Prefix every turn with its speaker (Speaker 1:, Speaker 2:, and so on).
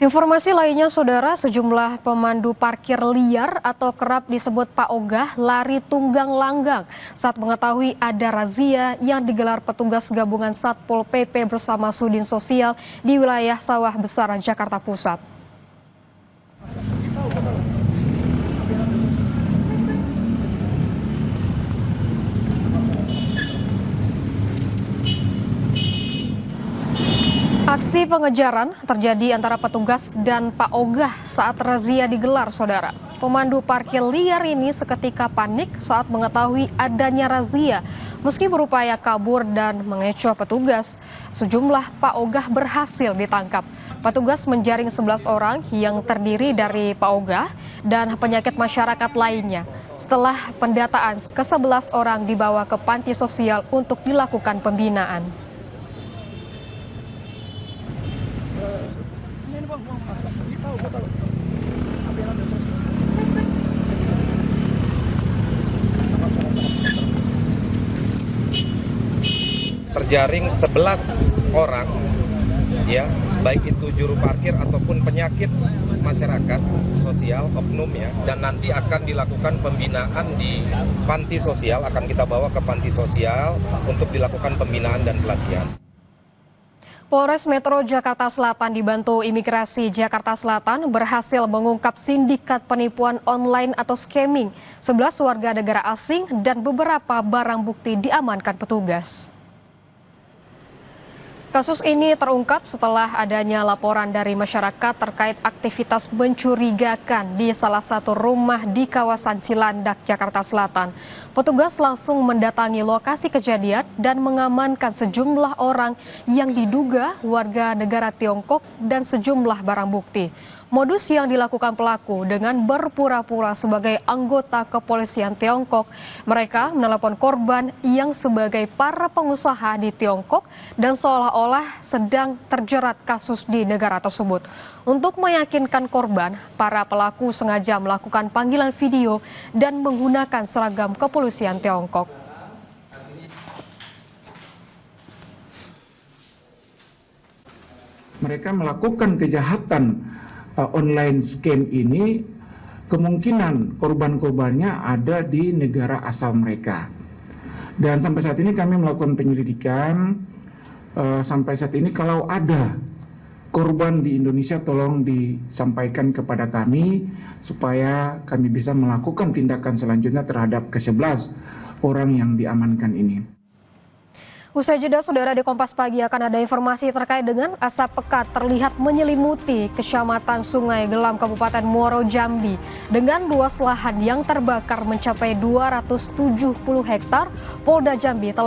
Speaker 1: Informasi lainnya, Saudara, sejumlah pemandu parkir liar atau kerap disebut Pak Ogah lari tunggang langgang saat mengetahui ada razia yang digelar petugas gabungan Satpol PP bersama Sudin Sosial di wilayah Sawah Besar, Jakarta Pusat. Aksi pengejaran terjadi antara petugas dan Pak Ogah saat razia digelar, Saudara. Pemandu parkir liar ini seketika panik saat mengetahui adanya razia. Meski berupaya kabur dan mengecoh petugas, sejumlah Pak Ogah berhasil ditangkap. Petugas menjaring 11 orang yang terdiri dari Pak Ogah dan penyakit masyarakat lainnya. Setelah pendataan, ke-11 orang dibawa ke panti sosial untuk dilakukan pembinaan.
Speaker 2: Terjaring 11 orang, ya, baik itu juru parkir ataupun penyakit masyarakat sosial oknum, ya, dan nanti akan dilakukan pembinaan di panti sosial, akan kita bawa ke panti sosial untuk dilakukan pembinaan dan pelatihan.
Speaker 1: Polres Metro Jakarta Selatan dibantu Imigrasi Jakarta Selatan berhasil mengungkap sindikat penipuan online atau scamming. 11 warga negara asing dan beberapa barang bukti diamankan petugas. Kasus ini terungkap setelah adanya laporan dari masyarakat terkait aktivitas mencurigakan di salah satu rumah di kawasan Cilandak, Jakarta Selatan. Petugas langsung mendatangi lokasi kejadian dan mengamankan sejumlah orang yang diduga warga negara Tiongkok dan sejumlah barang bukti. Modus yang dilakukan pelaku dengan berpura-pura sebagai anggota kepolisian Tiongkok. Mereka menelepon korban yang sebagai para pengusaha di Tiongkok dan seolah-olah sedang terjerat kasus di negara tersebut. Untuk meyakinkan korban, para pelaku sengaja melakukan panggilan video dan menggunakan seragam kepolisian Tiongkok.
Speaker 3: Mereka melakukan kejahatan online scam ini, kemungkinan korban-korbannya ada di negara asal mereka. Dan sampai saat ini kami melakukan penyelidikan. Sampai saat ini kalau ada korban di Indonesia, tolong disampaikan kepada kami supaya kami bisa melakukan tindakan selanjutnya terhadap ke-11 orang yang diamankan ini.
Speaker 1: Usai jeda, Saudara, di Kompas Pagi akan ada informasi terkait dengan asap pekat terlihat menyelimuti Kecamatan Sungai Gelam, Kabupaten Muaro Jambi. Dengan luas lahan yang terbakar mencapai 270 hektar, Polda Jambi telah